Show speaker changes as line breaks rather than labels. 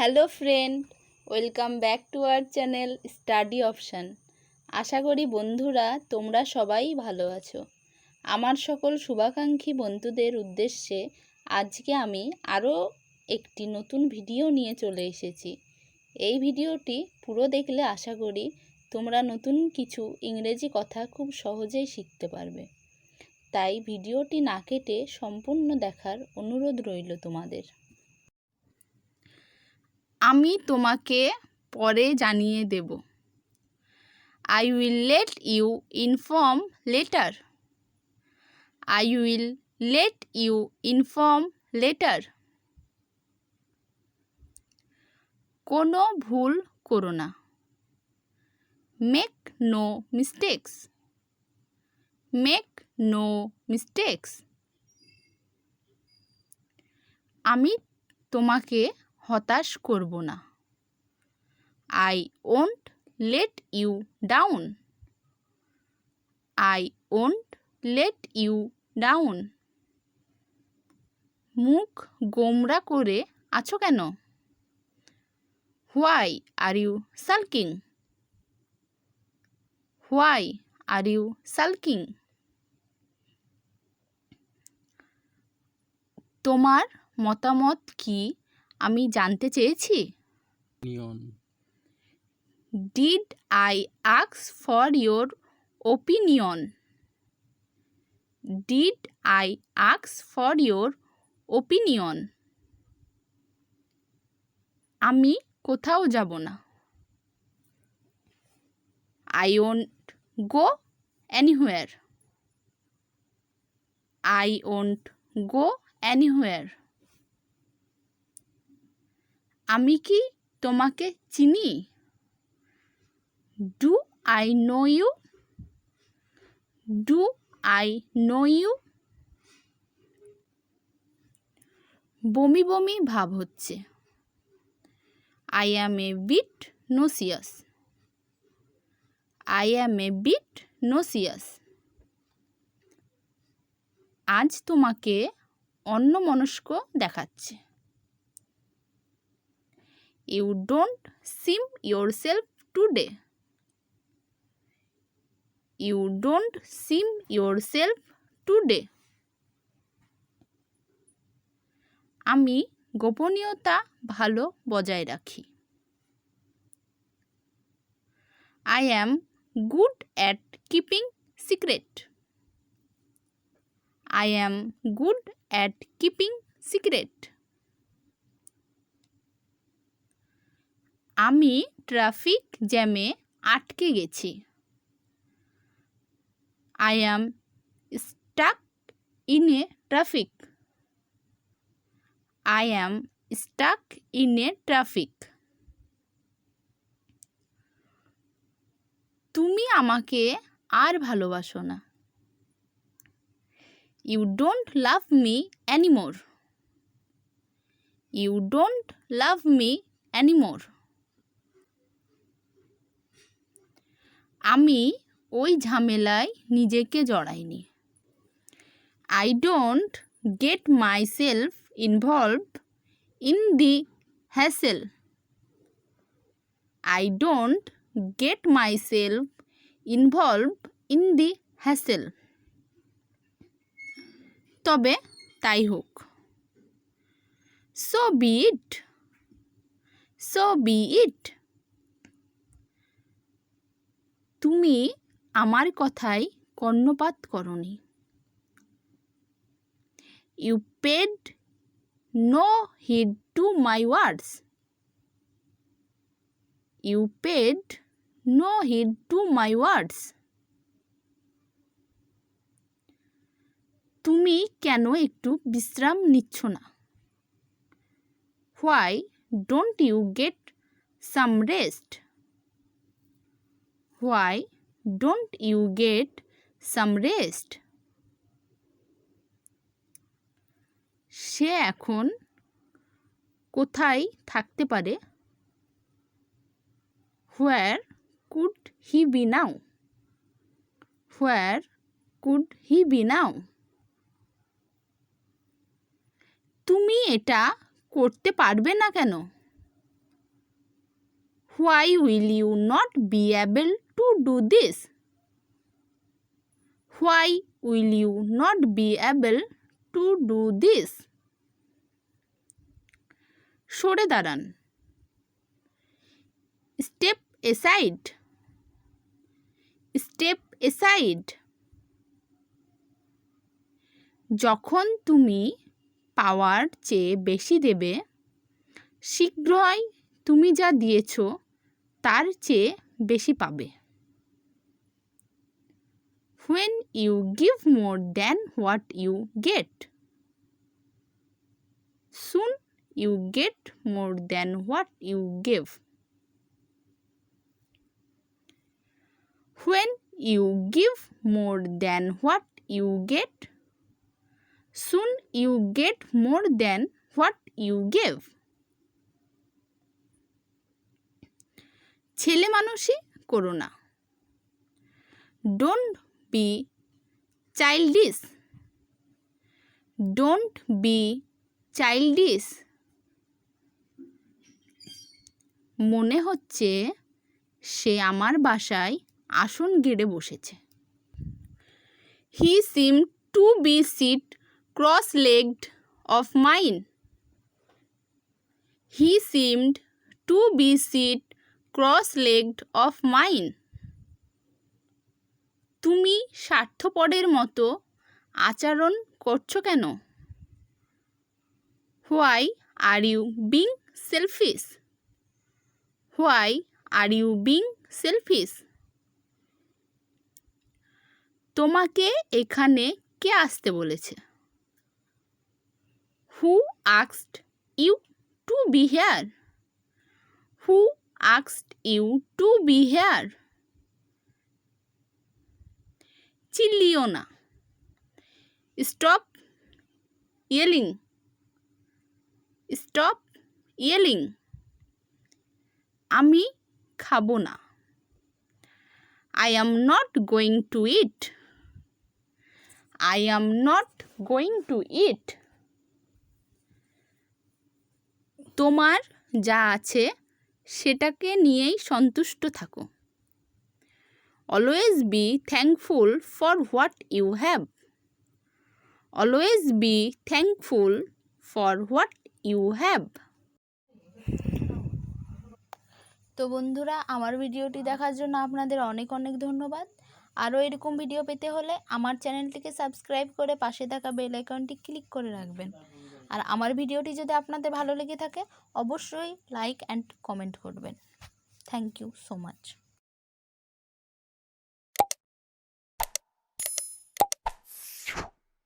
Hello friend, welcome back to our channel study option. আশা করি বন্ধুরা তোমরা সবাই ভালো আছো। আমার সকল শুভাকাঙ্ক্ষী বন্ধুদের উদ্দেশ্যে আজকে আমি আরও একটি নতুন ভিডিও নিয়ে চলে এসেছি। এই ভিডিওটি পুরো দেখলে আশা করি তোমরা নতুন কিছু ইংরেজি কথা খুব সহজেই শিখতে পারবে। তাই ভিডিওটি না কেটে সম্পূর্ণ দেখার অনুরোধ রইল তোমাদের। আমি তোমাকে পরে জানিয়ে দেব। I will let you inform later. I will let you inform later. কোনো ভুল করো না। Make no mistakes. Make no mistakes. আমি তোমাকে হতাশ করব না। I won't let you down. I won't let you down. মুখ গোমরা করে আছো কেন? Why are you sulking? Why are you sulking? তোমার মতামত কি আমি জানতে চেয়েছি? Did I ask for your opinion? Did I ask for your opinion? আমি কোথাও যাব না। I won't go anywhere. I won't go anywhere. আমি কি তোমাকে চিনি? Do I know you? Do I know you? বমি বমি ভাব হচ্ছে। I am a bit nauseous. I am a bit nauseous. আজ তোমাকে অন্যমনস্ক দেখাচ্ছে। You don't seem yourself today. You don't seem yourself today. আমি গোপনীয়তা ভালো বজায় রাখি। I am good at keeping secret. I am good at keeping secret. আমি ট্রাফিক জ্যামে আটকে গেছি। I am stuck in a traffic. I am stuck in a traffic. তুমি আমাকে আর ভালোবাসো না। You don't love me anymore. You don't love me anymore. আমি ওই ঝামেলায় নিজেকে জড়াইনি। I don't get myself involved in the hassle. I don't get myself involved in the hassle. তবে তাই হোক। So be it. So be it. তুমি আমার কথায় কর্ণপাত করনি। You paid no heed to my words. You paid no heed to my words. তুমি কেন একটু বিশ্রাম নিচ্ছ না? Why don't you get some rest? Why don't you get some rest? সে এখন কোথায় থাকতে পারে? Where could he be now? Where could he be now? তুমি এটা করতে পারবে না কেন? Why will you not be able to do this? Why will you not be able to do this? সরে দাঁড়ান। Step aside. Step aside. যখন তুমি পাওয়ার চেয়ে বেশি দেবে, শীঘ্রই তুমি যা দিয়েছ তার চেয়ে বেশি পাবে। When you give more than what you get, soon you get more than what you give. When you give more than what you get, soon you get more than what you give. ছেলে মানুষই করো না। Don't be childish. Don't be childish. মনে হচ্ছে সে আমার বাসায় আসন গেড়ে বসেছে। He seemed to be sit cross-legged of mine. He seemed to be sit cross-legged of mine. তুমি স্বার্থপরের মতো আচরণ করছো কেন? Why are you being selfish? Why are you being selfish? তোমাকে এখানে কে আসতে বলেছে? Who asked you to be here? Who asked you to be here? চিল্লিও না। Stop yelling. Stop yelling. আমি খাবো না। I am not going to eat. I am not going to eat. তোমার যা আছে সেটাকে নিয়েই সন্তুষ্ট থাকো। Always be thankful for what you have. Always be thankful for what you have. তো বন্ধুরা, আমার ভিডিওটি দেখার জন্য আপনাদের অনেক অনেক ধন্যবাদ। আরও এরকম ভিডিও পেতে হলে আমার চ্যানেলটিকে সাবস্ক্রাইব করে পাশে থাকা বেল আইকনটি ক্লিক করে রাখবেন। আর আমার ভিডিওটি যদি আপনাদের ভালো লেগে থাকে অবশ্যই লাইক অ্যান্ড কমেন্ট করবেন। Thank you so much.